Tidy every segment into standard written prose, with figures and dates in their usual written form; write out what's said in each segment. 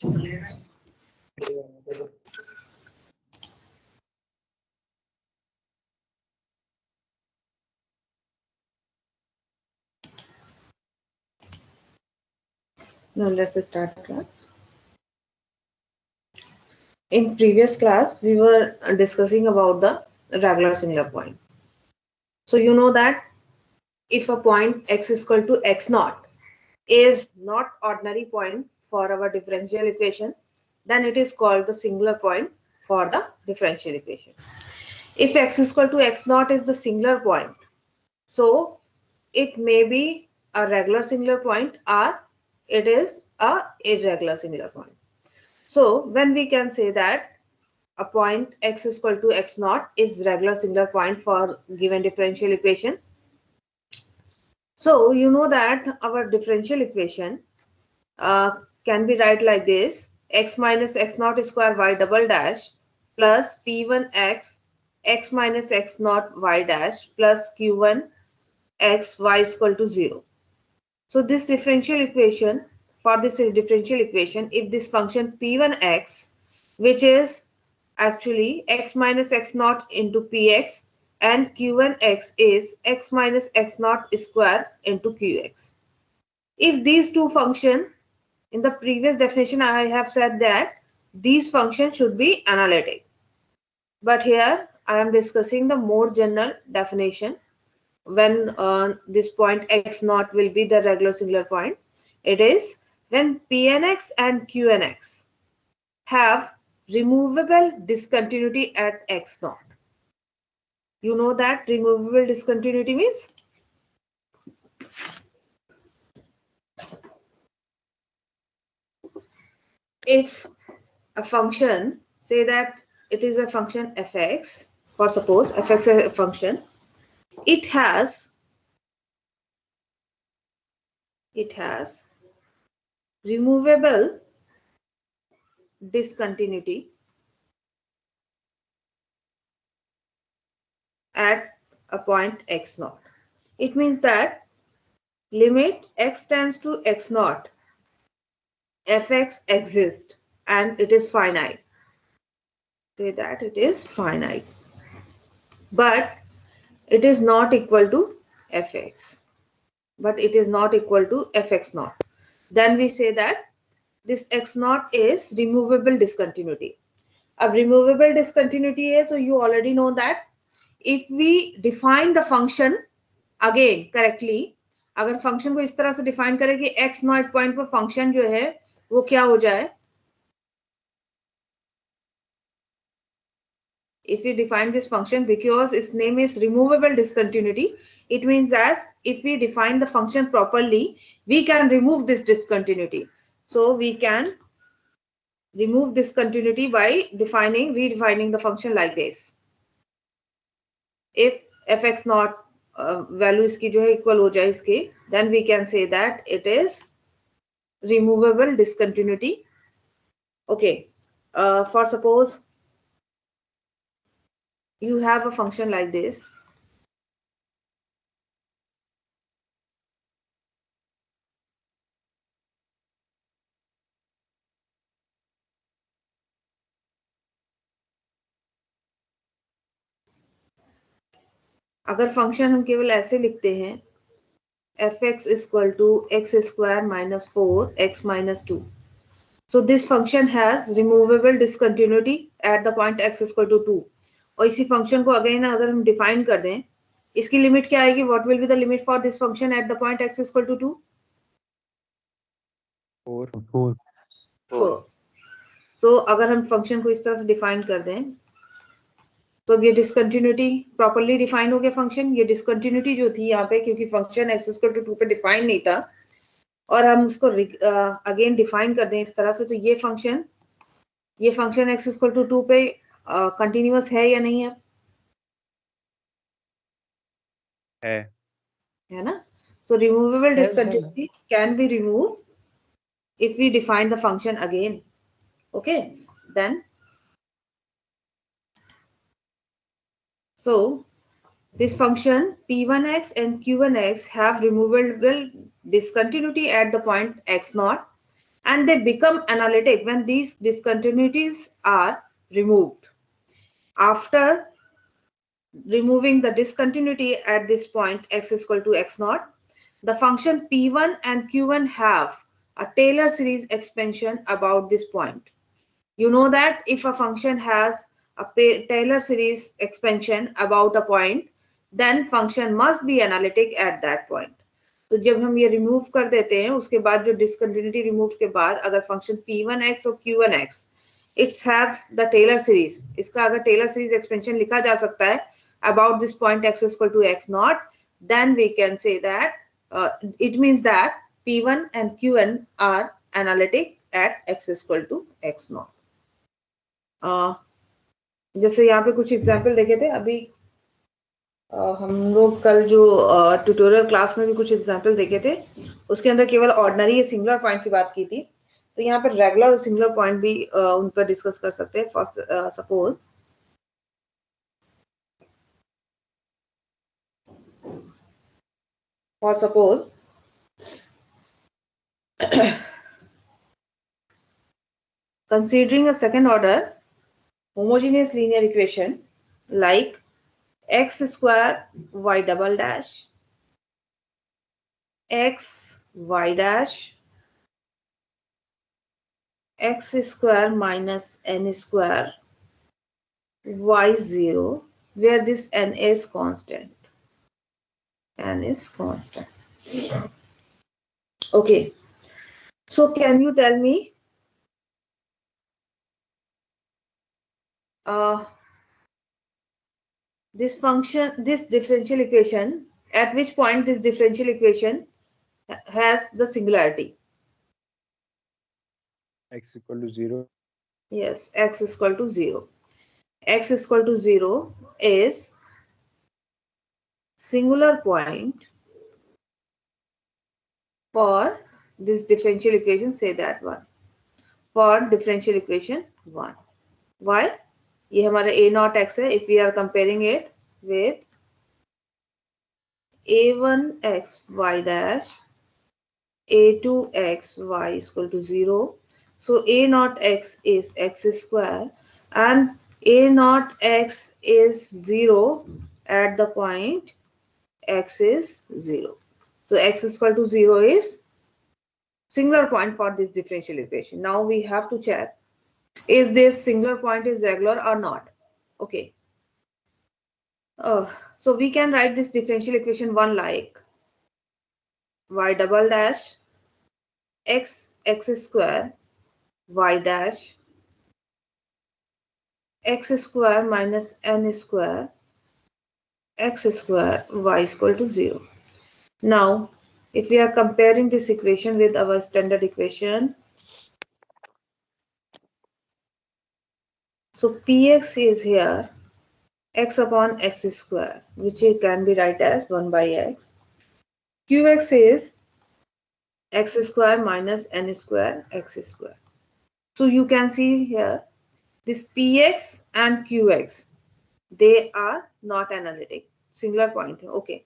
Now let's start class. In previous class, we were discussing about the regular singular point. So you know that if a point x is equal to x naught is not ordinary point for our differential equation, then it is called the singular point for the differential equation. If x is equal to x naught is the singular point, so it may be a regular singular point or it is a irregular singular point. So when we can say that a point x is equal to x naught is regular singular point for given differential equation. So you know that our differential equation can be write like this: x minus x naught square y double dash plus p1 x minus x naught y dash plus q1 x y is equal to 0. So this differential equation, for this differential equation, if this function p1x, which is actually x minus x naught into px, and q1x is x minus x naught square into qx. If these two functions, in the previous definition I have said that these functions should be analytic. But here I am discussing the more general definition when this point x naught will be the regular singular point. It is when pnx and qnx have removable discontinuity at x naught. You know that removable discontinuity means? If a function, say that it is a function fx, for suppose fx is a function, it has removable discontinuity at a point x naught. It means that limit x tends to x naught, fx exists and it is finite. Say that it is finite, but it is not equal to fx, but it is not equal to fx naught. Then we say that this x naught is removable discontinuity. अब removable discontinuity है, so you already know that if we define the function again correctly, अगर function को इस तरह से define करें कि x naught point पर function जो है वो क्या हो जाए, if we define this function, because its name is removable discontinuity, it means as if we define the function properly, we can remove this discontinuity. So we can remove discontinuity by redefining the function like this. If fx naught value इसकी जो है equal हो जाए इसके, then we can say that it is removable discontinuity. Okay, for suppose you have a function like this. अगर function हम केवल ऐसे लिखते हैं fx is equal to x square minus 4x minus 2, so this function has removable discontinuity at the point x is equal to 2. और इसी function को again अगर हम डिफाइन कर दें, इसकी लिमिट क्या आएगी? What will be the limit for this function at the point x is equal to 2? 4. सो अगर हम फंक्शन को इस तरह से डिफाइन कर दें तो अब ये डिसकंटिन्यूटी प्रॉपर्ली डिफाइन हो गया फंक्शन. ये डिसकंटिन्यूटी जो थी यहाँ पे, क्योंकि फंक्शन x इक्वल टू 2 पे डिफाइन नहीं था और हम उसको अगेन डिफाइन कर दें इस तरह से, तो ये फंक्शन x इक्वल टू 2 पे कंटिन्यूअस है या नहीं है ना? So removable discontinuity can be remove if we define the function again. Okay, then so this function p1x and q1x have removable discontinuity at the point x naught, and they become analytic when these discontinuities are removed. After removing the discontinuity at this point x is equal to x naught, the function p1 and q1 have a Taylor series expansion about this point. You know that if a function has a Taylor series expansion about a point, then function must be analytic at that point. तो जब हम ये remove कर देते हैं उसके बाद जो डिसकंटिन्यूटी रिमूव के बाद अगर फंक्शन p1x और q1x it's have the Taylor series, इसका अगर टेलर सीरीज एक्सपेंशन लिखा जा सकता है about this point x is equal to x naught, then we can say that it means that p1 and qn are analytic at x is equal to x naught. जैसे यहाँ पे कुछ example देखे थे अभी हम लोग कल जो ट्यूटोरियल क्लास में भी कुछ एग्जाम्पल देखे थे उसके अंदर केवल ऑर्डिनरी सिंगुलर पॉइंट की बात की थी, तो यहाँ पर रेगुलर और सिंगुलर पॉइंट भी उन पर डिस्कस कर सकते हैं. First suppose considering a second order homogeneous linear equation like x square y double dash x y dash x square minus n square y 0, where this n is constant. Okay, so can you tell me this function, this differential equation, at which point this differential equation has the singularity? X equal to 0. Yes, x is equal to 0. X is equal to 0 is singular point for this differential equation, say that one. For differential equation 1. Why? ये हमारा a naught x है. If we are comparing it with a1x y dash a2x y is equal to 0. So a naught x is x square and a naught x is 0 at the point x is 0. So x is equal to 0 is singular point for this differential equation. Now we have to check, is this singular point is regular or not? Okay. So we can write this differential equation 1 like y double dash x square y dash x square minus n square x square y is equal to 0. Now, if we are comparing this equation with our standard equation, so px is here x upon x square, which can be written as 1 by x. Qx is x square minus n square x square. So you can see here this px and qx, they are not analytic. Singular point. Okay.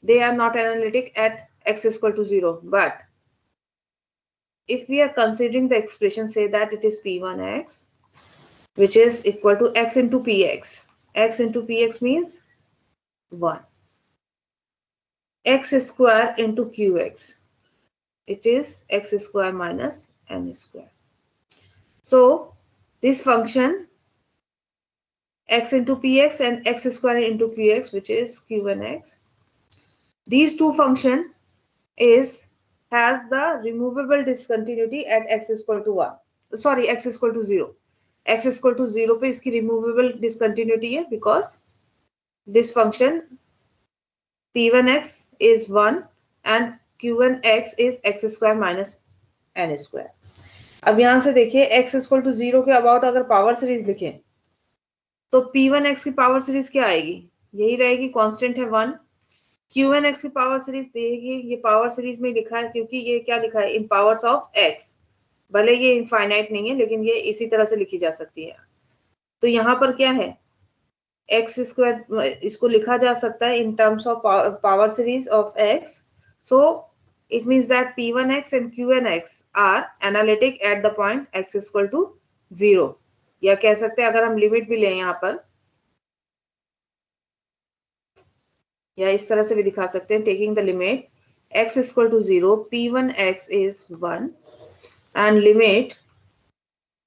They are not analytic at x is equal to 0. But if we are considering the expression, say that it is p1x, which is equal to x into px. X into px means 1. X square into qx. It is x square minus n square. So this function x into px and x square into qx, which is q1x, these two function has the removable discontinuity at x is equal to 1. Sorry, x is equal to 0. X is equal to 0 पे इसकी removable discontinuity है because this function p1x is 1 and q1x is x square minus n square. अब यहाँ से देखिए x is equal to 0 के about अगर power series लिखें तो p1x की पावर सीरीज क्या आएगी? यही रहेगी, कांस्टेंट है 1. q1x की पावर सीरीज देगी, ये पावर सीरीज में लिखा है क्योंकि ये क्या लिखा है, इन पावर्स ऑफ x. भले ये इनफाइनाइट नहीं है लेकिन ये इसी तरह से लिखी जा सकती है. तो यहाँ पर क्या है, x स्क्वायर, इसको लिखा जा सकता है इन terms of power series of x. So it means that p1x and qnx are analytic at the point x is equal to 0. या कह सकते हैं अगर हम लिमिट भी लें यहाँ पर, या इस तरह से भी दिखा सकते हैं, taking the limit x is equal to 0, p1x is 1 and limit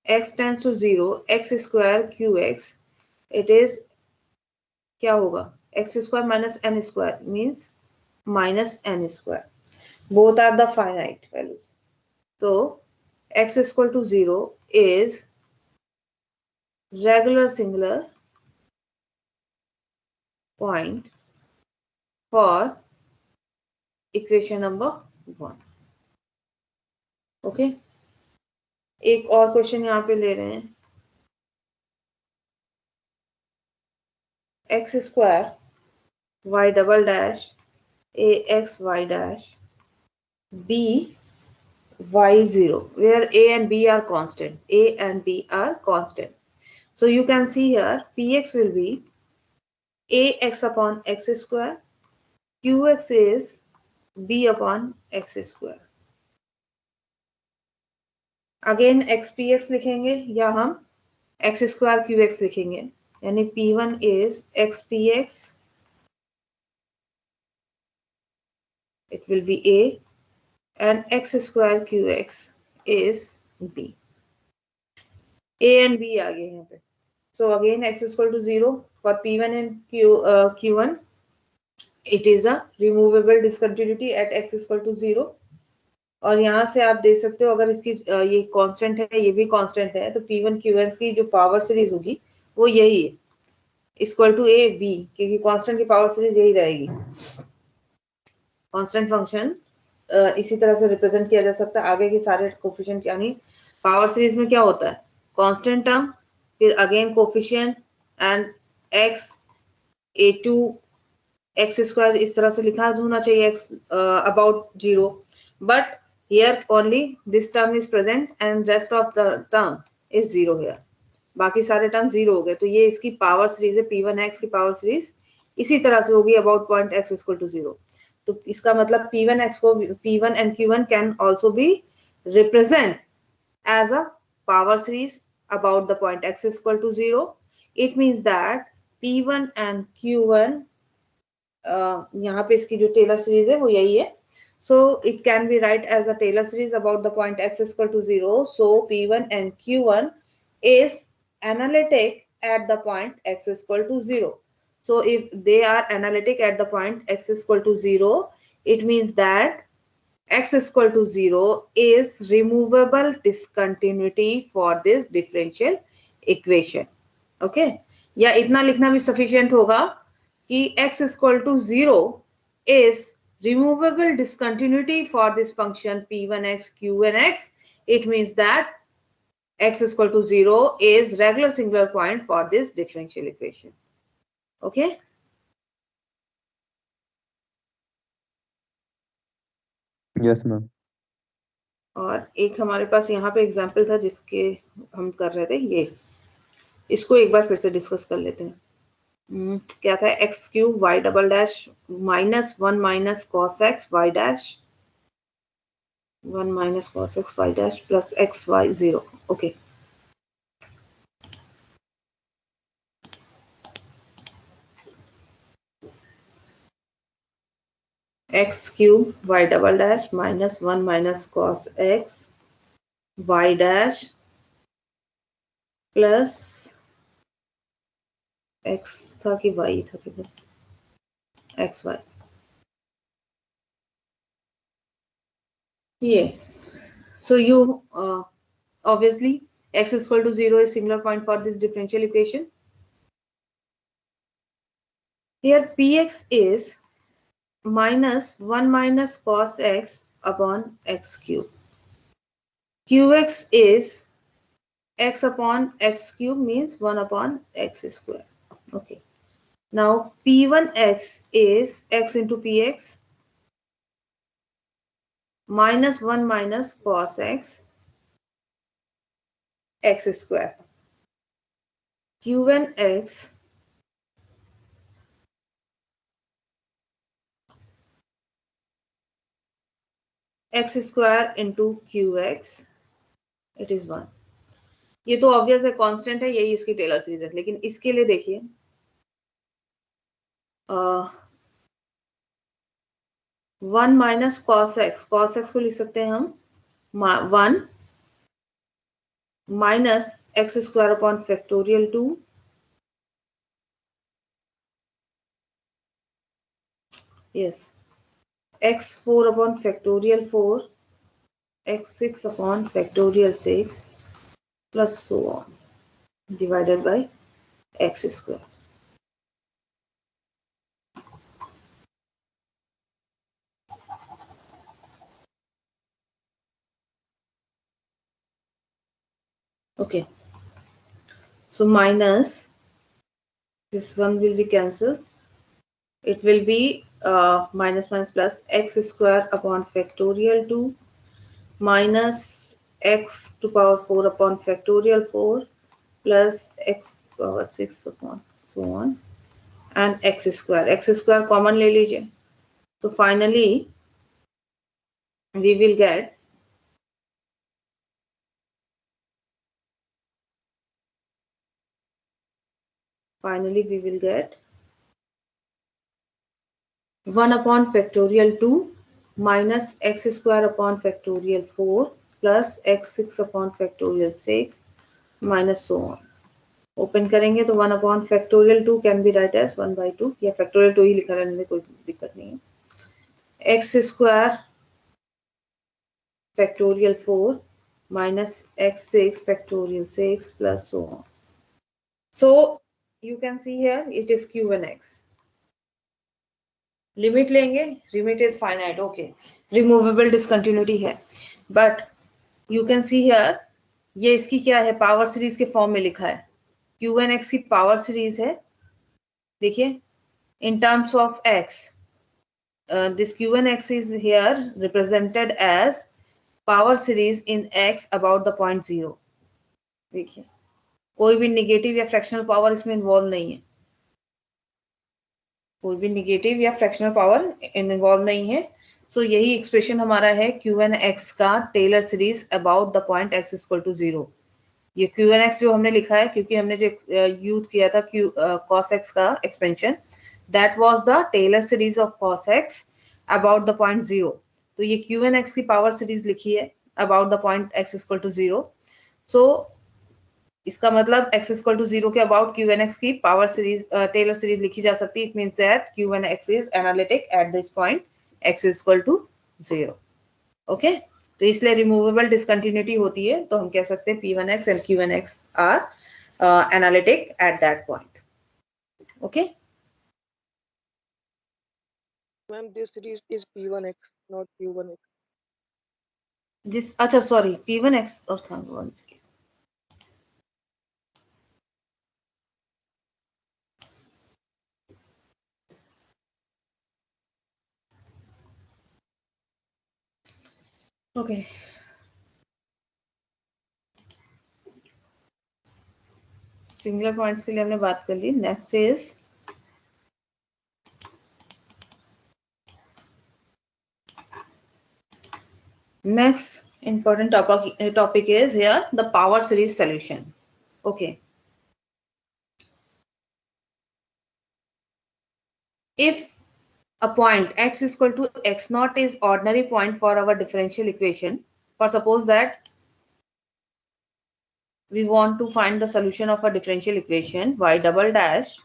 x tends to 0, x square qx, it is क्या होगा, x square minus n square means minus n square. Both are the finite values. So x is equal to 0 is regular singular point for equation number 1. Okay. एक और question यहाँ पे ले रहे हैं, x square y double dash ax y dash b y0, where a and b are constant. A and b are constant. So you can see here px will be ax upon x square, qx is b upon x square. Again x P x लिखेंगे या हम x square Q x लिखेंगे, यानी P one is x P x, it will be A, and x square qx is b. a and b आ गए यहाँ पे. So again x is equal to 0 for p1 and q1. It is a removable discontinuity at x is equal to 0. और यहाँ से आप देख सकते हो अगर इसकी ये कांस्टेंट है, ये भी कांस्टेंट है, तो p1 q1 की जो पावर सीरीज होगी वो यही है, इक्वल टू ए बी, क्योंकि कांस्टेंट की पावर सीरीज यही रहेगी. कांस्टेंट फंक्शन इसी तरह से रिप्रेजेंट किया जा सकता है. आगे के सारे कोफिशिएंट, यानी पावर सीरीज में क्या होता है, कांस्टेंट टर्म, फिर again coefficient and x a2 x square, इस तरह से लिखा होना चाहिए x about 0, but here only this term is present and rest of the term is 0 here. बाकी सारे टर्म 0 हो गए, तो ये इसकी पावर सीरीज है, p1x की पावर सीरीज इसी तरह से होगी about point x equal to 0. तो इसका मतलब p1x को p1 and q1 can also be represent as a power series about the point x is equal to 0. It means that p1 and q1 यहाँ पे इसकी जो टेलर सीरीज है वो यही है. So it can be write as a Taylor series about the point x is equal to 0. So p1 and q1 is analytic at the point x is equal to 0. So if they are analytic at the point x is equal to 0, it means that x is equal to 0 is removable discontinuity for this differential equation. Okay, या इतना लिखना भी sufficient होगा कि x is equal to 0 is removable discontinuity for this function p1x q1x. It means that x is equal to 0 is regular singular point for this differential equation. Okay. Yes ma'am. और एक हमारे पास यहाँ पे example था जिसके हम कर रहे थे, ये इसको एक बार फिर से डिस्कस कर लेते हैं. क्या था, x cube y double dash minus 1 minus cos x y dash 1 minus cos x y dash plus x y 0. Okay. X cube y double dash minus 1 minus cos x y dash plus x था कि y था कि x y. Yeah. So you obviously x is equal to 0 is singular point for this differential equation. Here px is minus 1 minus cos x upon x cube. Qx is x upon x cube means 1 upon x square. Okay. Now p1x is x into px minus 1 minus cos x x square. q1x x square into Q x, it is 1। ये तो obvious है, constant है, यही इसकी Taylor series है। लेकिन इसके लिए देखिए 1 minus cos x, cos x को लिख सकते हैं हम 1 minus x square upon factorial 2 yes x4 upon factorial 4 x6 upon factorial 6 plus so on divided by x square. Okay, so minus this one will be cancelled. It will be minus minus plus x square upon factorial 2 minus x to power 4 upon factorial 4 plus x power 6 upon so on and x square common ले लीजिए. So finally we will get we will get 1 upon factorial 2 minus x square upon factorial 4 plus x6 upon factorial 6 minus so on. Open करेंगे तो 1 upon factorial 2 can be write as 1 by 2 या factorial 2 ही लिखा रहने में कोई दिक्कत नहीं है. x square factorial 4 minus x6 factorial 6 plus so on. So you can see here it is q and x. Limit लेंगे, limit is finite, okay, removable discontinuity है, but you can see here ये इसकी क्या है, power series के form में लिखा है. क्यू एन एक्स की पावर सीरीज है. देखिए in terms of x this q n x is here represented as power series in x about the point 0. देखिए कोई भी निगेटिव या फ्रैक्शनल पावर इसमें इन्वॉल्व नहीं है, कोई भी निगेटिव या फ्रैक्शनल पावर इन्वॉल्व नहीं है. सो यही एक्सप्रेशन हमारा है क्यू एन एक्स का Taylor series about the point x equal to 0. ये क्यू एन एक्स जो हमने लिखा है क्योंकि हमने जो यूज किया था क्यू कॉस एक्स का expansion, that was the Taylor series of cos x about the point 0. तो ये क्यू एन एक्स की पावर सीरीज लिखी है about the point x equal to 0. So इसका मतलब x इक्वल टू 0 के अबाउट क्यू एन एक्स की power series Taylor series लिखी जा सकती है. It means that q n x is analytic at this point x equal to 0. Okay, तो इसलिए रिमूवेबल डिसकंटिन्यूटी होती है, तो हम कह सकते हैं p1x and q1x are analytic at that point. Okay Ma'am, this series is P1x, not Q1x. जिस अच्छा सॉरी p1x और था 1 सेकेंड. ओके सिंगुलर पॉइंट्स के लिए हमने बात कर ली. Next is next important topic is here the power series solution. Okay, if a point x is equal to x naught is ordinary point for our differential equation, for suppose that we want to find the solution of a differential equation y double dash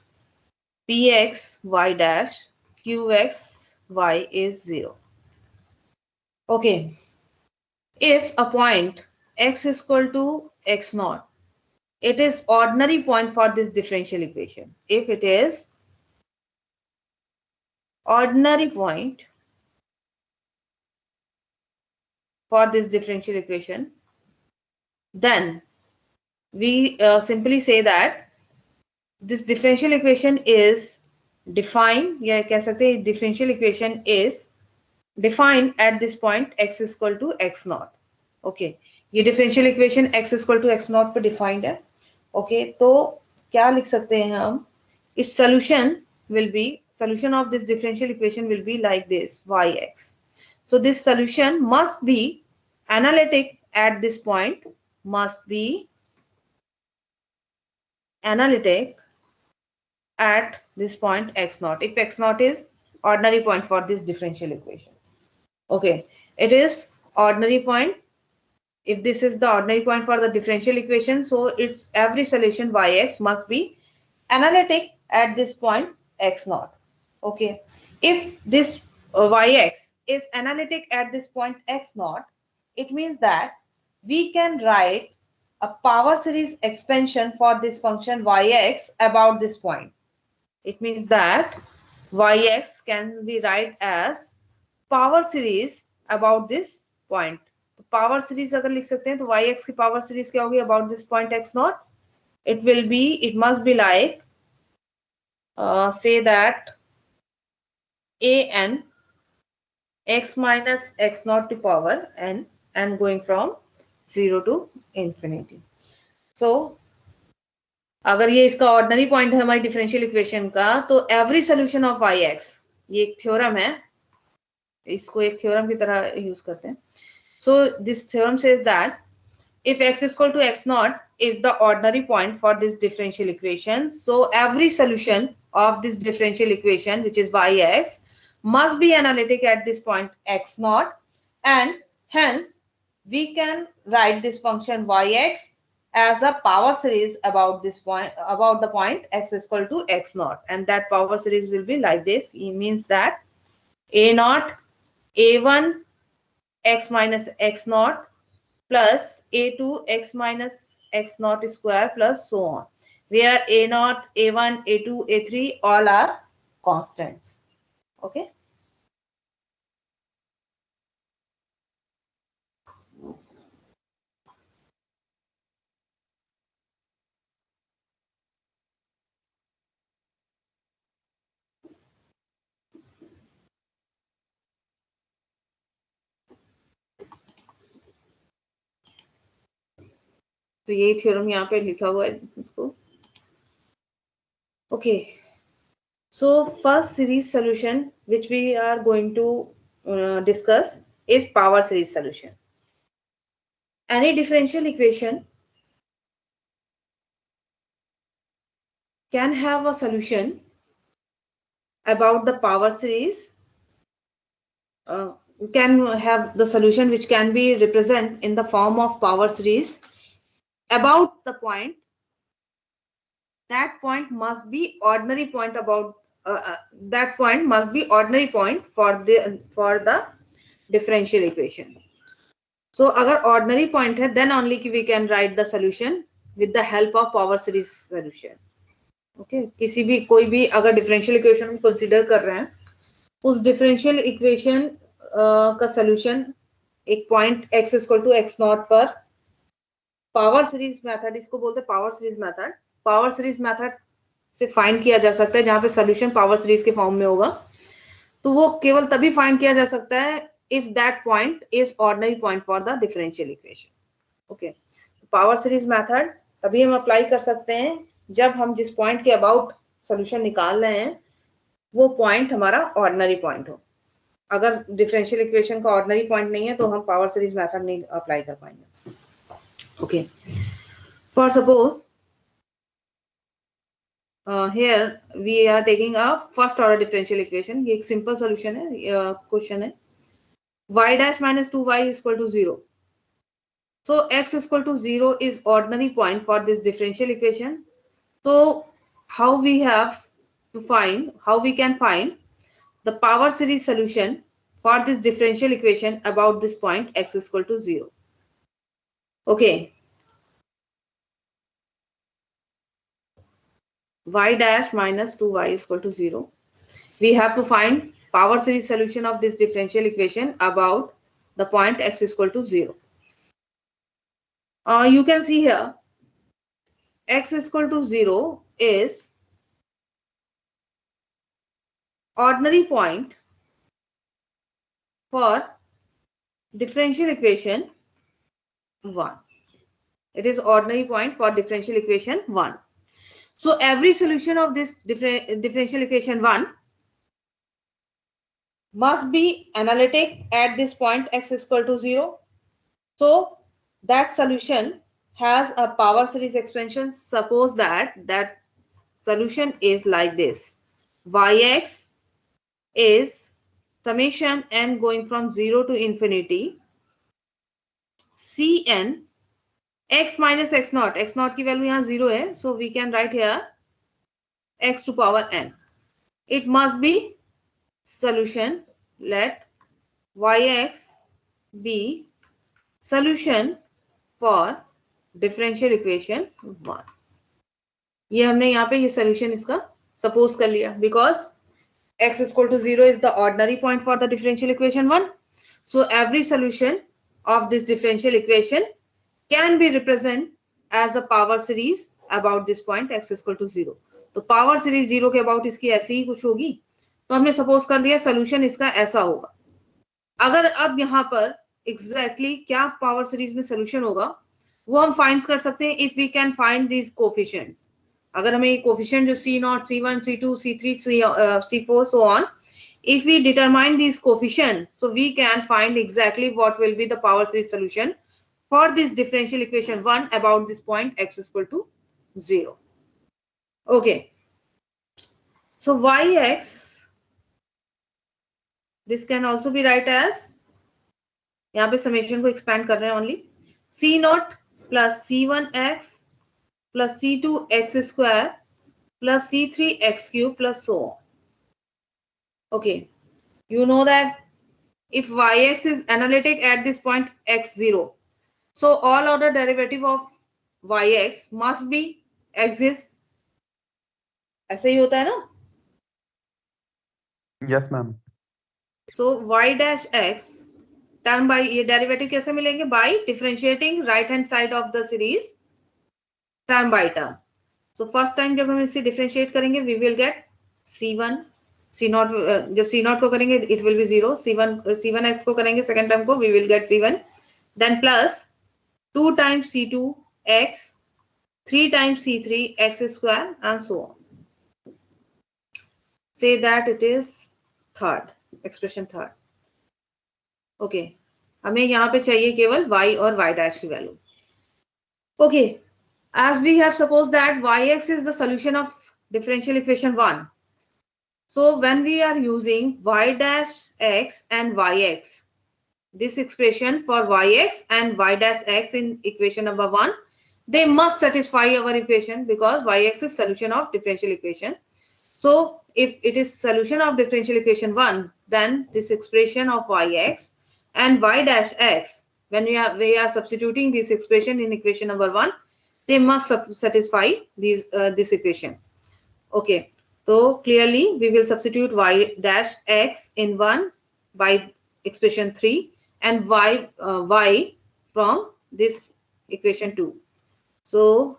px y dash qx y is 0. Okay, if a point x is equal to x naught, it is ordinary point for this differential equation. If it is ordinary point for this differential equation, then we simply say that this differential equation is defined, या कह सकते हैं differential equation is defined at this point x is equal to x naught. Okay, ये differential equation x is equal to x naught पे defined है. Okay, तो क्या लिख सकते हैं हम, its solution will be, solution of this differential equation will be like this yx. So this solution must be analytic at this point, must be analytic at this point x naught, if x naught is ordinary point for this differential equation. Okay, it is ordinary point. If this is the ordinary point for the differential equation, so its every solution yx must be analytic at this point x naught. Okay, if this yx is analytic at this point x naught, it means that we can write a power series expansion for this function yx about this point. It means that yx can be write as power series about this point. तो power series अगर लिख सकते हैं तो yx की power series क्या होगी about this point x naught? It must be like say that an x minus x naught to power n and going from 0 to infinity. So अगर ये इसका ऑर्डिनरी पॉइंट है हमारी डिफरेंशियल इक्वेशन का, तो every solution of y x, ये एक theorem है, इसको एक थ्योरम की तरह यूज करते हैं. So this theorem says that if x is equal to x naught is the ordinary point for this differential equation, so every solution of this differential equation, which is yx, must be analytic at this point x naught, and hence we can write this function yx as a power series about this point, about the point x is equal to x naught, and that power series will be like this. It means that a naught a1 x minus x naught plus a2 x minus x naught square plus so on, where a naught, a1, a2, a3 all are constants. Okay. तो ये theorem यहाँ पे लिखा हुआ है इसको. Okay. So first series solution which we are going to discuss is power series solution. Any differential equation can have a solution about the power series, can have the solution which can be represented in the form of power series about the point. That point must be ordinary point about that point must be ordinary point for the differential equation. So agar ordinary point hai, then only we can write the solution with the help of power series solution. Okay, किसी भी कोई भी अगर differential equation को consider कर रहे हैं, उस differential equation का solution एक point x is equal to x naught पर पावर सीरीज मेथड, इसको बोलते हैं power series method. Power series method से फाइंड किया जा सकता है जहां पे सॉल्यूशन पावर सीरीज के फॉर्म में होगा, तो वो केवल तभी फाइंड किया जा सकता है if that point is ordinary point for the differential equation. Okay, power series method तभी हम अप्लाई कर सकते हैं जब हम जिस पॉइंट के अबाउट सॉल्यूशन निकाल रहे हैं वो पॉइंट हमारा ऑर्डिनरी पॉइंट हो. अगर डिफरेंशियल इक्वेशन का ऑर्डिनरी पॉइंट नहीं है तो हम पावर सीरीज मेथड नहीं अप्लाई कर पाएंगे. Okay, for suppose here we are taking a first order differential equation. ये एक simple solution है, question है. Y dash minus 2y is equal to 0. So x is equal to 0 is ordinary point for this differential equation. So how we can find the power series solution for this differential equation about this point x is equal to 0. Okay, y dash minus 2y is equal to 0. We have to find power series solution of this differential equation about the point x is equal to 0. You can see here x is equal to 0 is ordinary point for differential equation 1. It is ordinary point for differential equation 1. So every solution of this differential equation 1 must be analytic at this point x is equal to 0. So that solution has a power series expansion. Suppose that solution is like this. Yx is summation n going from 0 to infinity Cn x minus x naught की value यहाँ 0 है, so we can write here x to power n. It must be solution. Let yx be solution for differential equation 1. ये हमने यहाँ पे ये solution इसका suppose कर लिया because x is equal to 0 is the ordinary point for the differential equation 1. So every solution of this differential equation can be represented as a power series about this point x is equal to 0. तो power series 0 के about इसकी ऐसी ही कुछ होगी. तो हमने suppose कर दिया सोल्यूशन इसका ऐसा होगा. अगर अब यहाँ पर एग्जैक्टली क्या पावर सीरीज में सोल्यूशन होगा वो हम फाइंड कर सकते हैं if we can find these coefficients. अगर हमें ये कोफिशिएंट जो C0, C1, C2, C3, C4 so on, if we determine these coefficients, so we can find exactly what will be the power series solution for this differential equation 1 about this point x is equal to 0. Okay, so yx, this can also be write as, यहाँ पे summation को expand कर रहे हैं only, C0 plus C1x plus C2x square plus C3x cube plus so on. Okay, you know that if yx is analytic at this point x0, so all other derivative of yx must be exist. ऐसे ही होता है ना? Yes, ma'am. So y dash x term by ये derivative कैसे मिलेंगे? By differentiating right hand side of the series term by term. So first time जब हम इसे डिफरेंशिएट करेंगे we will get c1 c0. जब c0 को करेंगे इट विल बी 0. c1x को करेंगे सेकंड टर्म को we will get c1, then plus 2 times c2x, 3 times c3 x square and so on. Say that it is third expression third. Okay, हमें यहाँ पे चाहिए केवल y और y dash की value. Okay, as we have supposed that yx is the solution of differential equation 1. So when we are using y dash x and yx, this expression for yx and y dash x in equation number 1, they must satisfy our equation because yx is solution of differential equation. So if it is solution of differential equation 1, then this expression of yx and y dash x, when we are substituting this expression in equation number 1, they must satisfy these this equation. Okay, so clearly we will substitute y dash x in 1 by expression 3 and y from this equation 2. So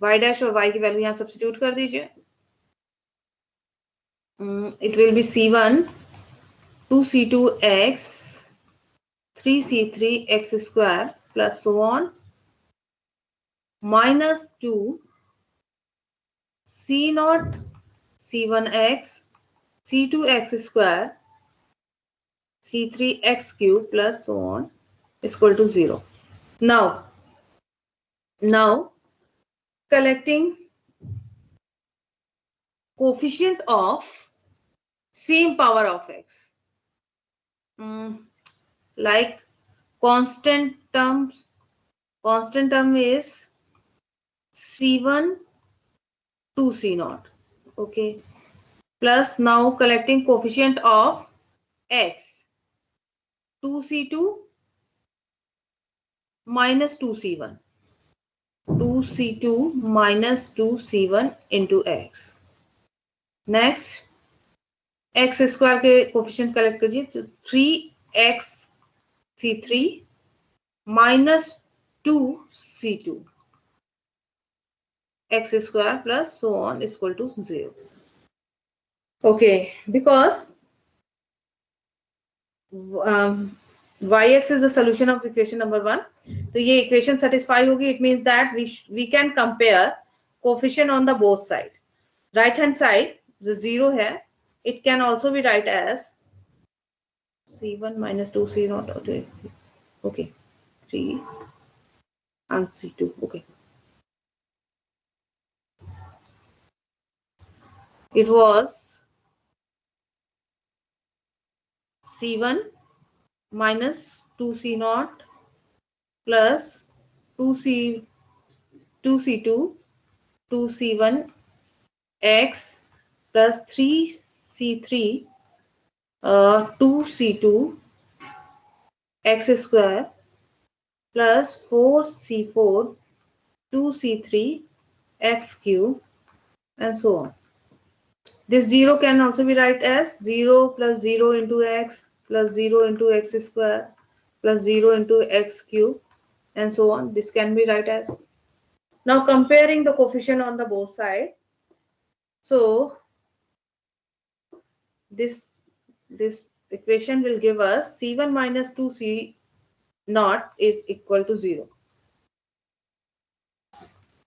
y dash और y की value यहाँ substitute कर दीजिए. It will be c1 2c2x 3c3x square plus so on minus 2 c0 c1x c2x square c3x cube plus so on is equal to 0. Now collecting coefficient of same power of x, like constant term is c1 to c0. Okay, plus now collecting coefficient of x 2c2 minus 2c1, 2c2 minus 2c1 into x. Next x square के coefficient collect कीजिए, तो 3x c3 minus 2c2 x square plus so on is equal to 0. Okay, because yx is the solution of equation number 1, तो ये equation satisfy होगी. It means that we can compare coefficient on the both side. Right hand side जो 0 है, it can also be write as C1 minus 2C0. Okay, 3 and C2. Okay. It was C1 minus 2C0 plus 2C 2C2 2C1 x plus 3C3 2C2 x square plus 4C4 2C3 x cube and so on. This 0 can also be written as 0 plus 0 into x plus 0 into x square plus 0 into x cube and so on. This can be written as. Now comparing the coefficient on the both side. So this equation will give us C1 minus 2C naught is equal to 0.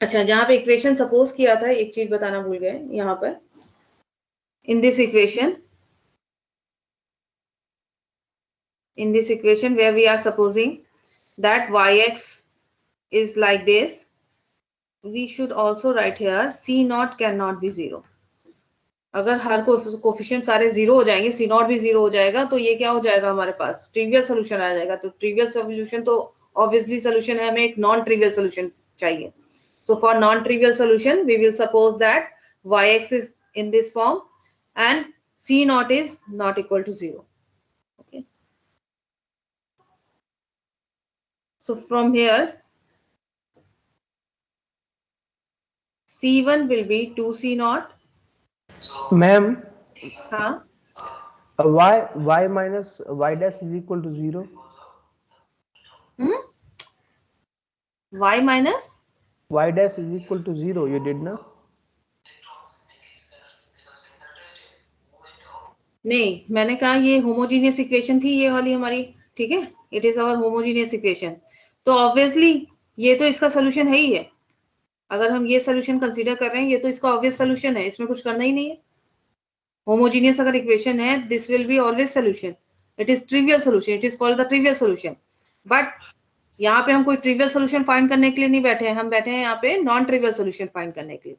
अच्छा, जहां पे equation suppose किया था एक चीज बताना भूल गए यहाँ पर. In this equation where we are supposing that yx is like this, we should also write here C naught cannot be 0. अगर हर कोफिशिएंट सारे 0 हो जाएंगे, C naught भी 0 हो जाएगा, तो ये क्या हो जाएगा हमारे पास, ट्रिवियल सोल्यूशन आ जाएगा. तो ट्रिवियल सोल्यूशन तो ऑब्वियसली सोल्यूशन है, हमें एक नॉन ट्रिवियल सोल्यूशन चाहिए. So for non-trivial solution, we will suppose that yx is in this form and C naught is not equal to 0. Okay. So from here, C1 will be 2C naught. Ma'am, Huh? y minus y dash is equal to 0. Y minus? Y dash is equal to 0. You did ना? नहीं, मैंने कहा ये homogeneous equation थी ये वाली हमारी. ठीक है, it is our homogeneous equation. तो ऑब्वियसली ये तो इसका सोल्यूशन है ही है. अगर हम ये सोल्यूशन कंसीडर कर रहे हैं, ये तो इसका ऑब्वियस सोल्यूशन है, इसमें कुछ करना ही नहीं है. होमोजीनियस अगर इक्वेशन है, this will be always solution. It is trivial solution, it is called the trivial solution. But यहाँ पे हम कोई ट्रिवियल सोल्यूशन फाइंड करने के लिए नहीं बैठे हैं, हम बैठे हैं यहाँ पे नॉन ट्रिवियल सोल्यूशन फाइंड करने के लिए.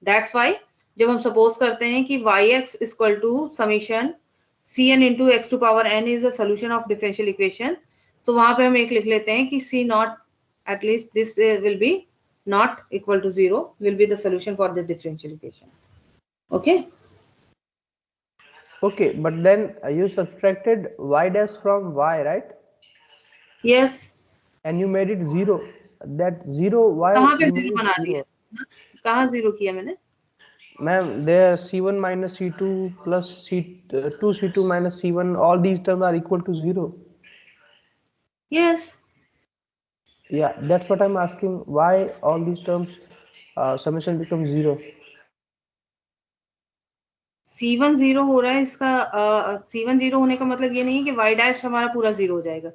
दैट्स वाई जब हम सपोज करते हैं कि yx equal to summation cn into x to power n is a solution of differential equation, तो वहां पे हम एक लिख लेते हैं कि c not at least this will be not equal to 0 will be the solution for the differential equation. Okay. Okay, but then you subtracted y dash from y, right? Yes. And you made it 0. That 0 y. कहाँ पे 0 बना दिया? कहाँ 0 किया मैंने? Ma'am, there C1 minus C2 plus C2 minus C1, all these terms are equal to 0. Yes. Yeah, that's what I'm asking. Why all these terms summation becomes 0? C1 0 हो रहा है, इसका C1 0 होने का मतलब ये नहीं कि y डैश हमारा पूरा 0 हो जाएगा.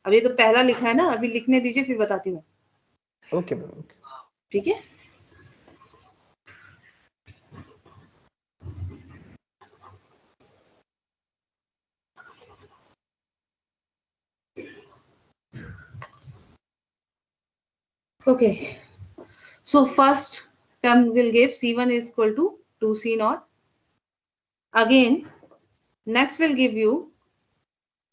अभी तो पहला लिखा है ना, अभी लिखने दीजिए फिर बताती हूँ. Okay, ma'am. ठीक है. Okay. So first term will give C1 is equal to 2C naught. Again, next will give you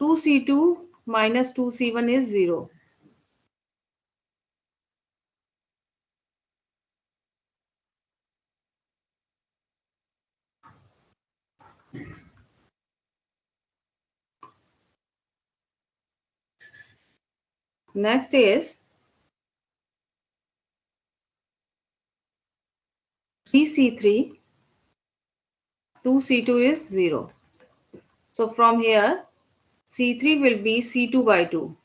2C2 minus 2C1 is 0. Next is 3C3, 2C2 is 0. So from here, C3 will be C2 by 2.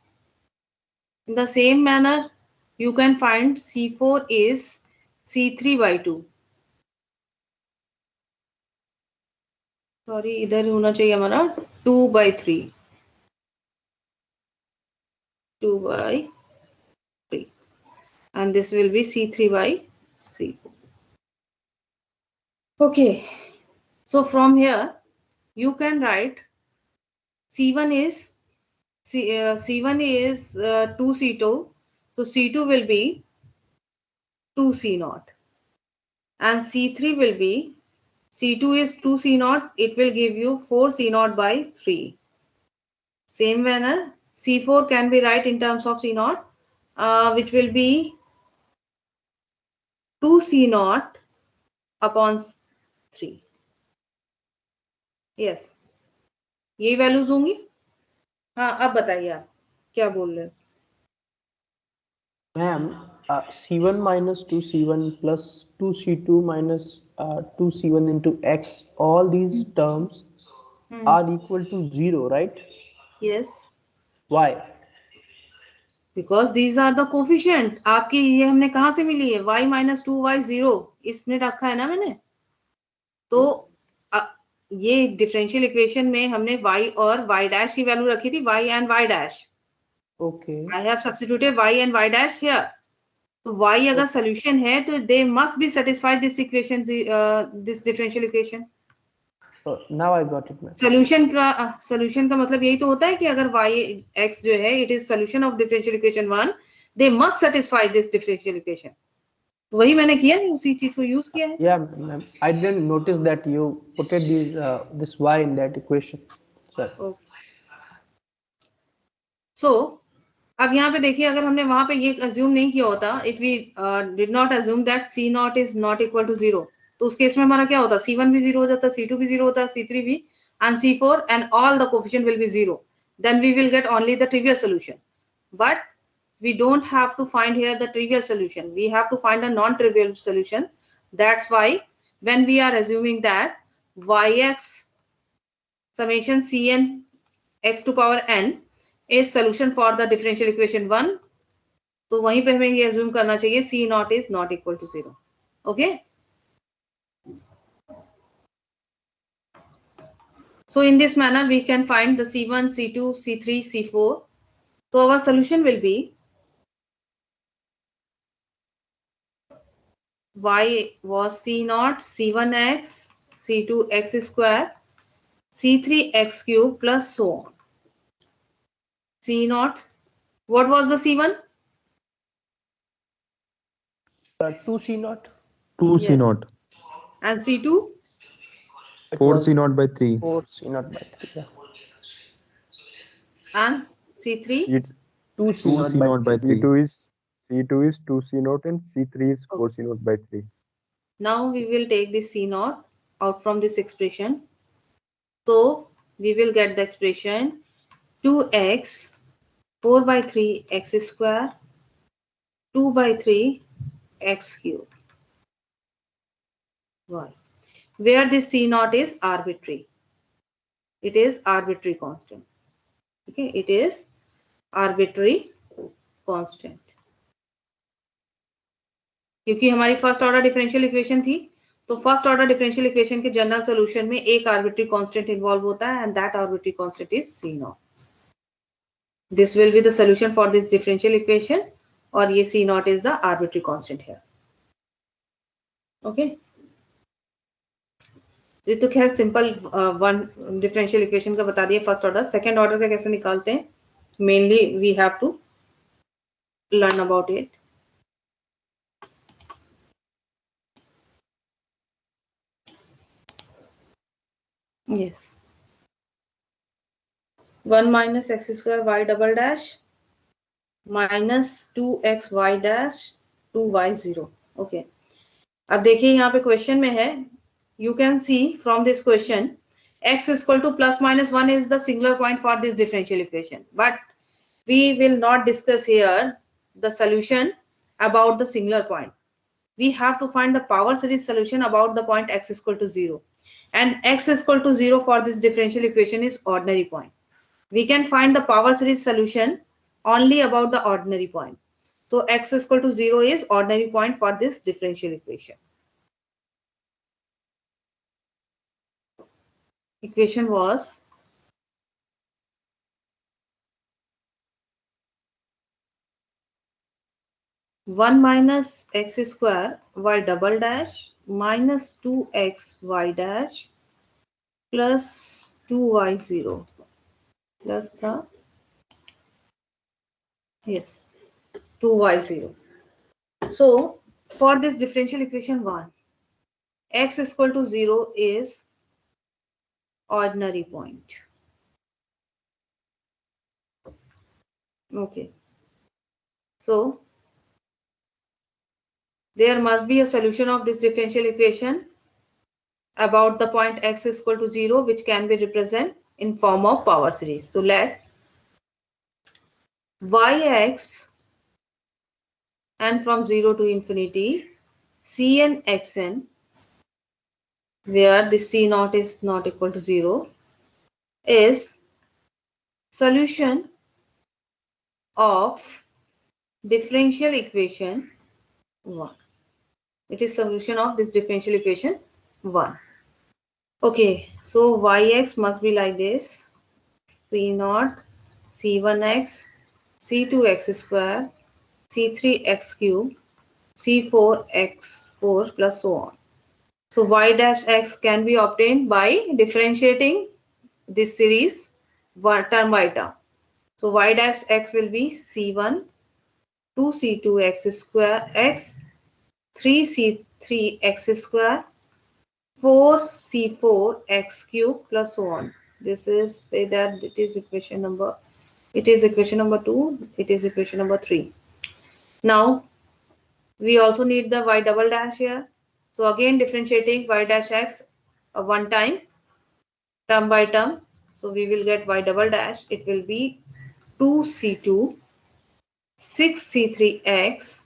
In the same manner, you can find C4 is C3 by 2. Sorry, इधर होना चाहिए हमारा 2 by 3. 2 by 3. And this will be C3 by C4. Okay. So from here, you can write C1 is C1 is 2C2, so C2 will be 2C0, and C3 will be, C2 is 2C0, it will give you 4C0 by 3. Same manner, C4 can be write in terms of C0, which will be 2C0 upon 3. Yes, यही values होंगी. हाँ, अब बताइए आप क्या बोल रहे हो. Ma'am, C1 minus 2C1 plus 2C2 minus 2C1 into X, all these terms are equal to 0, right? Yes, Why? because these are the coefficient. आपकी ये हमने कहाँ से मिली है? y minus 2y 0 इसमें रखा है ना मैंने. तो ये डिफरेंशियल इक्वेशन में हमने y और y डैश की वैल्यू रखी थी, y and y dash. Okay. I have substituted y and y dash here. तो y अगर solution है तो they must be satisfied this equation, this differential equation. Now I got it, ma'am. solution का मतलब यही तो होता है कि अगर y x जो है it is solution of differential equation 1, they must satisfy this differential equation. वही मैंने किया है, उसी चीज को यूज किया है. Yeah, ma'am. I didn't notice that you put this y in that equation, sir. So अब यहाँ पे देखिए, अगर हमने वहां पे ये अज्यूम नहीं किया होता, if we did not assume that C naught is not equal to 0, तो उस केस में हमारा क्या होता? C1 भी 0 हो जाता, C2 भी 0 होता, C3 भी, and C4, and all the coefficient will be 0. Then we will get only the trivial solution. But we don't have to find here the trivial solution. We have to find a non-trivial solution. That's why when we are assuming that yx summation Cn x to power n is solution for the differential equation 1, तो वहीं पे हमें ये assume करना चाहिए C naught is not equal to 0. Okay, so in this manner we can find the C1, C2, C3, C4. So our solution will be y was C naught, C1x, C2x square, C3x cube plus so on. C naught, what was the C1? 2C naught. 2C Yes. naught. And C2? 4C naught by 3. 4C naught by 3. Yeah. And C3? It's 2C 2C naught by 3. C2 is 2C naught and C3 is 4C naught by 3. Now we will take this C naught out from this expression. So we will get the expression 2x 4 by 3 x square 2 by 3 x cube y, where this C naught is arbitrary. It is arbitrary constant. Okay, it is arbitrary constant. क्योंकि हमारी first order differential equation थी, तो first order differential equation के general solution में एक arbitrary constant involve होता है, and that arbitrary constant is C naught. This will be the solution for this differential equation, और ये C naught is the arbitrary constant here. Okay, ये तो खैर सिंपल वन डिफरेंशियल इक्वेशन का बता दिया फर्स्ट ऑर्डर. सेकेंड ऑर्डर का कैसे निकालते हैं, mainly we have to learn about it. Yes, 1 minus x square y double dash minus 2x y dash 2y 0. Okay, अब देखिए यहाँ पे क्वेश्चन में है, you can see from this question x is equal to plus minus 1 is the singular point for this differential equation, but we will not discuss here the solution about the singular point. We have to find the power series solution about the point x is equal to 0, and x is equal to 0 for this differential equation is ordinary point. We can find the power series solution only about the ordinary point. So x is equal to 0 is ordinary point for this differential equation. Equation was one minus x square y double dash minus 2x y dash plus 2y 0. plus the, yes, 2y0. So for this differential equation 1, x is equal to 0 is ordinary point. Okay. So there must be a solution of this differential equation about the point x is equal to 0, which can be represented in form of power series. So let yx and from 0 to infinity cn xn, where the c naught is not equal to 0, is solution of differential equation 1. It is solution of this differential equation 1. Okay, so yx must be like this: c naught c1x c2x square c3x cube c4x4 plus so on. So y dash x can be obtained by differentiating this series one term by term. So y dash x will be c1 2c2x square x 3c3x square 4c4x cube plus so on. This is, say that it is equation number 2, it is equation number 3. Now we also need the y double dash here. So again differentiating y dash x one time term by term. So we will get y double dash. It will be 2c2 6c3x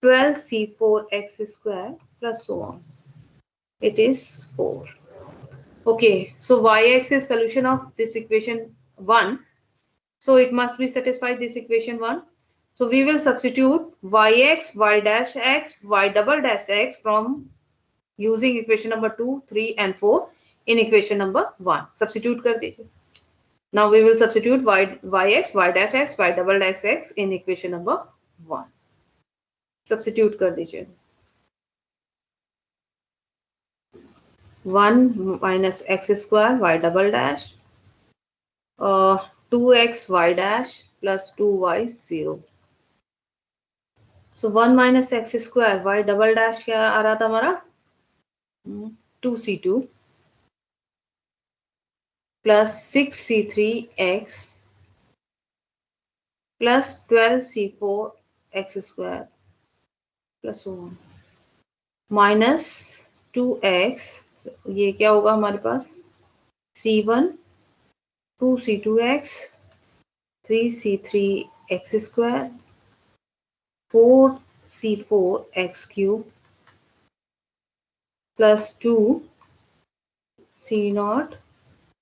12c4x square plus so on. It is 4. Okay, so yx is solution of this equation 1. So it must be satisfied this equation 1. So we will substitute yx, y dash x, y double dash x from using equation number 2, 3 and 4 in equation number 1. Substitute kar dijiye. Now we will substitute yx, y dash x, y double dash x in equation number 1. Substitute kar dijiye. 1 minus x square y double dash 2x y dash plus 2y 0. So 1 minus x square y double dash क्या आ रहा था हमारा 2c2 plus 6c3x plus 12c4 x square plus 1 minus 2x. ये क्या होगा हमारे पास c1 2c2x 3c3x square 4c4 x cube plus 2 c naught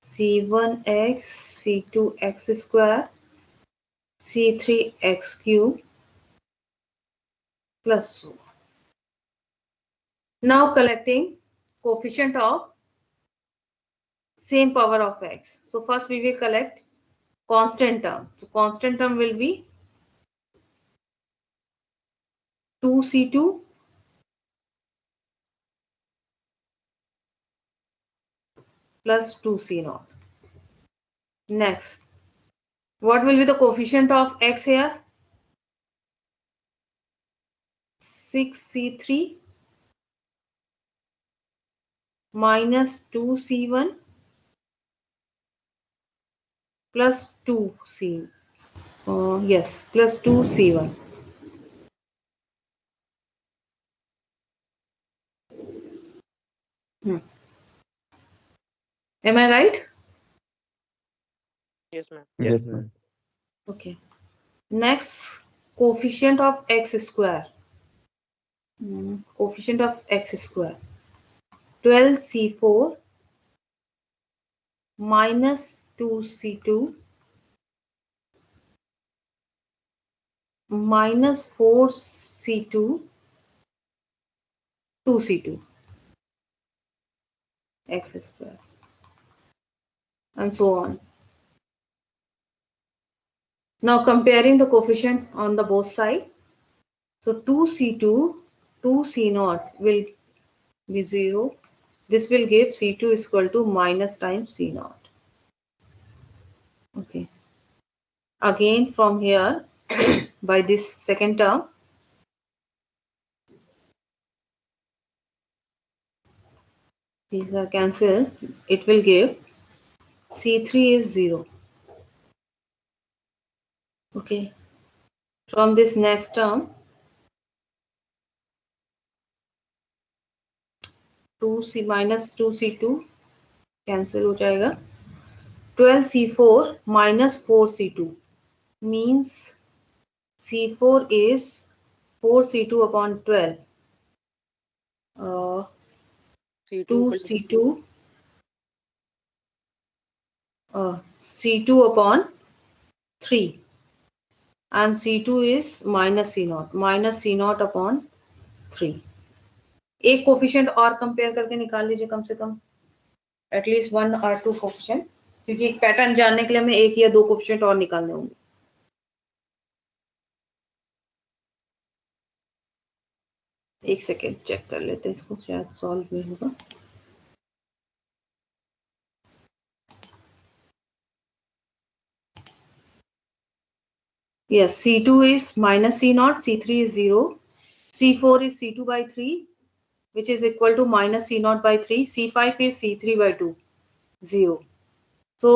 c1x c2x square c3x cube plus so. Now collecting coefficient of same power of x. So first we will collect constant term. So constant term will be 2c2 plus 2c naught. Next, what will be the coefficient of x here? 6c3 minus 2c1 plus 2c. Yes, plus 2c1. Am I right? Yes, ma'am. Yes, ma'am. Okay. Next, coefficient of x square. Coefficient of x square. 12c4 minus 2c2 minus 4c2 2c2 x square and so on. Now comparing the coefficient on the both side. So 2c2 2c0 will be 0. This will give c2 is equal to minus times c0. Okay. Again from here by this second term, these are cancelled. It will give C3 is 0. Okay. From this next term, 2C minus 2C2 cancel हो जाएगा. 12C4 minus 4C2 means C4 is 4C2 upon 12. C2 2C2 C2 upon 3 and C2 is minus C0 upon 3. एक coefficient और compare करके निकाल लीजिए कम से कम at least 1 और 2 coefficient, क्योंकि एक पैटर्न जानने के लिए हमें एक या दो कोफिशिएंट और निकालने होंगे. एक सेकेंड चेक कर लेते हैं इसको, शायद सॉल्व भी होगा. Yes, C2 is minus C0, C3 is 0, C4 is C2 by 3, which is equal to minus C0 by 3, C5 is C3 by 2, 0. So,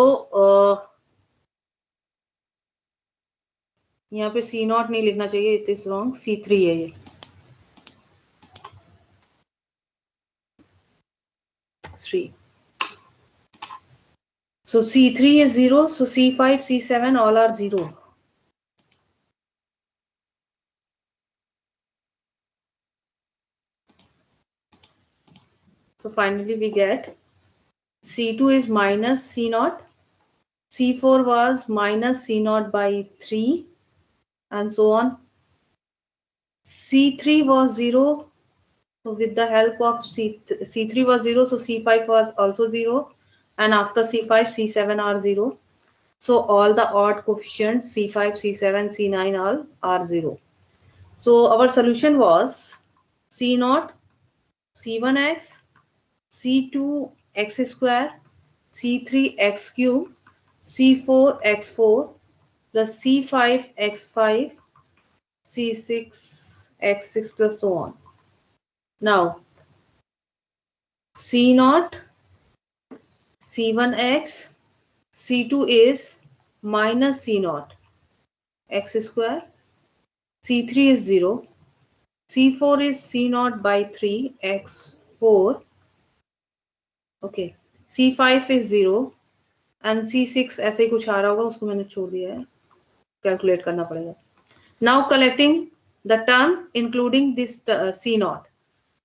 यहाँ पे C0 नहीं लिखना चाहिए, it is wrong, C3 है ये. 3. So C3 is 0, so C5, C7 all are 0. So finally we get C2 is minus C0, C4 was minus C0 by 3 and so on. C3 was 0, so with the help of C3 was 0, so C5 was also 0, and after C5, C7 are 0. So all the odd coefficients C5, C7, C9 all are 0. So our solution was C0, C1x, C2 x square, C3 x cube, C4 x4 plus C5 x5, C6 x6 plus so on. Now C0, C1x, C2 is minus C0 x square, C3 is 0, C4 is C0 by 3 x4, okay, C5 is 0 and C6 ऐसे ही कुछ आ रहा होगा, उसको मैंने छोड़ दिया है, calculate करना पड़ेगा. Now collecting the term including this C0.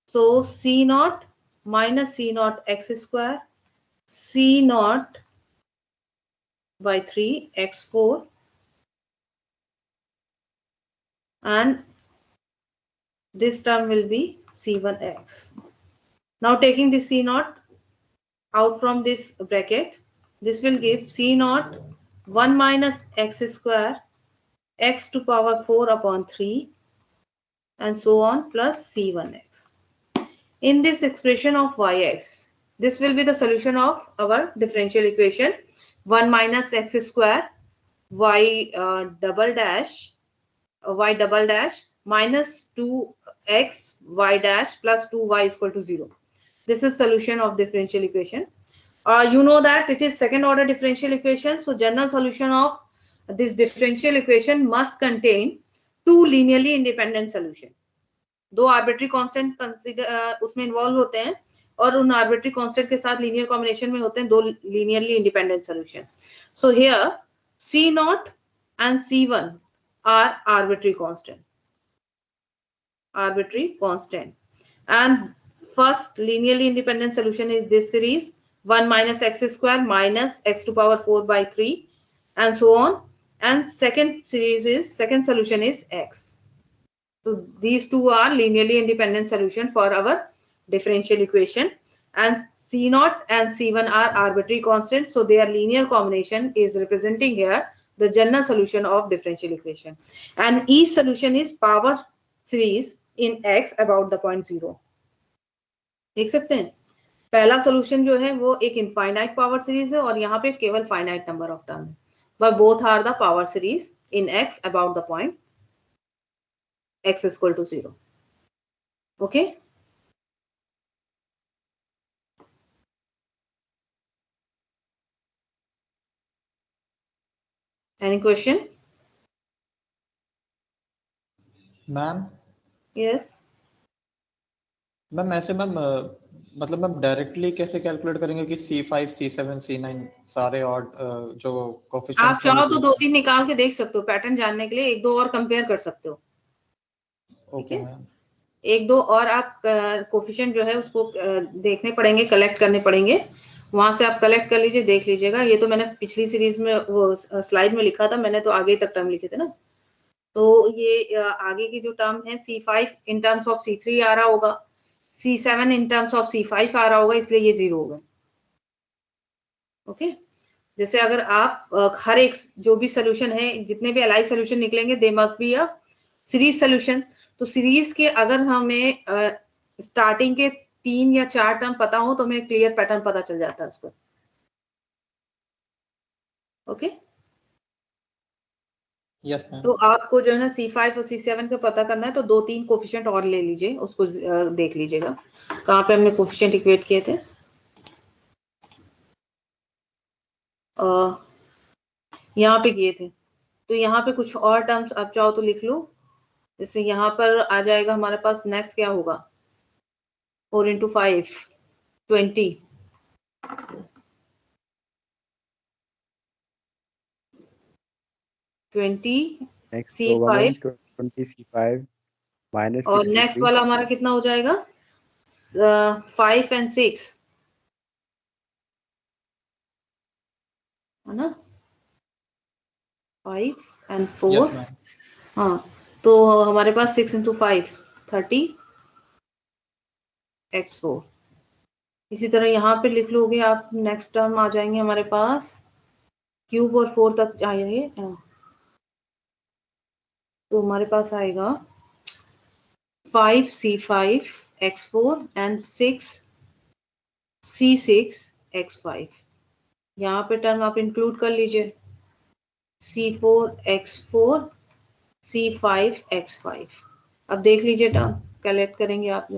So C0 minus C0 x square, C0 by 3 x4 and this term will be C1x. Now taking this C0 out from this bracket, this will give C0 1 minus x square x to power 4 upon 3 and so on plus C1x. In this expression of yx, this will be the solution of our differential equation 1 minus x square y double dash minus 2x y dash plus 2y is equal to 0. This is solution of differential equation. You know that it is second order differential equation. So general solution of this differential equation must contain two linearly independent solution. दो arbitrary constant consider उसमें involve होते हैं और उन arbitrary constant के साथ linear combination में होते हैं दो linearly independent solution. So here C0 and C1 are arbitrary constant, and first linearly independent solution is this series 1 minus x square minus x to power 4 by 3 and so on, and second solution is x. So these two are linearly independent solution for our differential equation, and C0 and C1 are arbitrary constants, so their linear combination is representing here the general solution of differential equation, and each solution is power series in x about the point 0. देख सकते हैं पहला solution जो है वो एक infinite power series है और यहाँ पे केवल फाइनाइट नंबर ऑफ टर्म है. but both are the power series in x about the point x is equal to 0. Okay. Any question? Ma'am Yes. Ma'am ऐसे मैम मतलब मैम डायरेक्टली कैसे calculate करेंगे कि C5 C7 C9 सारे odd जो आप coefficients चाहो तो 2-3 निकाल के देख सकते हो पैटर्न जानने के लिए, 1-2 और कंपेयर कर सकते हो. ओके मैम 1-2 और आप कोफिशिएंट जो है उसको देखने पड़ेंगे, कलेक्ट करने पड़ेंगे. वहां से आप कलेक्ट कर लीजिए, देख लीजिएगा. ये तो मैंने पिछली सीरीज में वो स्लाइड में लिखा था, मैंने तो आगे तक टर्म लिखे थे ना. तो ये आगे की जो टर्म है C5 in terms of C3 आ रहा होगा, C7 in terms of C5 आ रहा होगा, इसलिए ये 0 होगा. ओके. जैसे अगर आप हर एक जो भी सोल्यूशन है, जितने भी एलाइज सोल्यूशन निकलेंगे they must be a series solution. तो सीरीज के अगर हमें स्टार्टिंग के 3 या 4 टर्म पता हो तो हमें क्लियर पैटर्न पता चल जाता है उसको. ओके. यस मैम तो आपको जो है ना C5 और C7 का पता करना है तो 2-3 कोफिशिएंट और ले लीजिए, उसको देख लीजिएगा कहाँ पे हमने कोफिशिएंट इक्वेट किए थे. यहाँ पे किए थे. तो यहाँ पे कुछ और टर्म्स आप चाहो तो लिख लो. जैसे यहाँ पर आ जाएगा हमारे पास नेक्स्ट क्या होगा, 4 into 5 20. 20 Next होगा मैम C5 20 C5 minus और 6 नेक्स्ट C3 वाला हमारा कितना हो जाएगा 5 and 6 है ना, 5 and 4. यस मैम हाँ, तो हमारे पास 6 into 5 30 x4. इसी तरह यहाँ पे लिख लोगे आप. नेक्स्ट टर्म आ जाएंगे हमारे पास क्यूब और 4 तक जाएंगे तो हमारे पास आएगा 5 C5 x4 and 6 C6 x5. यहाँ पे टर्म आप इंक्लूड कर लीजिए C4 x4 C5 x5. अब देख लीजिए टर्म कलेक्ट करेंगे आप.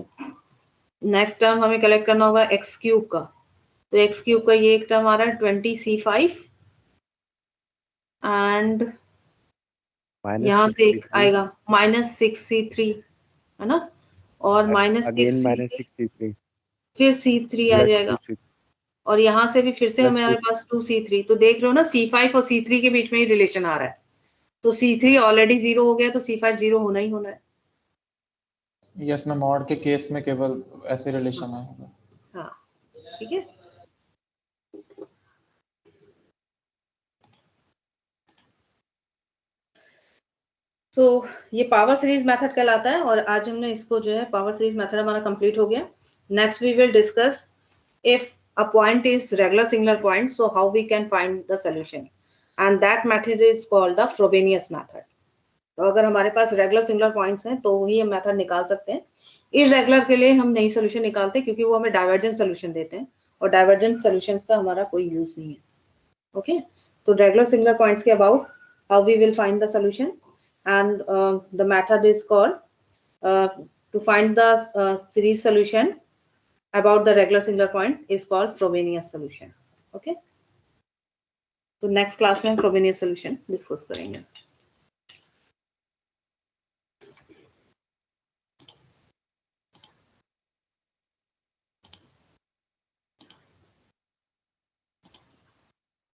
नेक्स्ट टर्म हमें कलेक्ट करना होगा एक्स क्यूब का. तो एक्स क्यूब का ये एक टर्म आ रहा है 20 C5 एंड यहाँ से एक आएगा -6 C3 है ना, और again minus -6 6 C3 फिर C3 आ plus जाएगा 2 C3 और यहाँ से भी फिर से plus हमारे पास 2 C3. तो देख रहे हो ना C5 और C3 के बीच में ही रिलेशन आ रहा है. तो C3 ऑलरेडी 0 हो गया तो C5 0 होना ही होना है. यस मैम ऑड के केस में केवल ऐसे रिलेशन आएगा. हाँ ठीक है. तो ये पावर सीरीज मेथड कहलाता है और आज हमने इसको जो है पावर सीरीज मेथड हमारा कंप्लीट हो गया. Next we will discuss if a point is regular singular point, so how we can find the solution, and that method is called the Frobenius method. तो अगर हमारे पास रेगुलर सिंगुलर पॉइंट्स हैं तो ही हम method निकाल सकते हैं. इरेगुलर के लिए हम नहीं सोल्यूशन निकालते क्योंकि वो हमें डाइवर्जेंट सोल्यूशन देते हैं और डाइवर्जेंट सोल्यूशन का हमारा कोई यूज नहीं है. ओके. तो रेगुलर सिंगुलर पॉइंट्स के about how we will find the solution and the method is called to find the series solution about the regular singular point is called Frobenius solution. Okay. तो next class में हम Frobenius solution discuss करेंगे.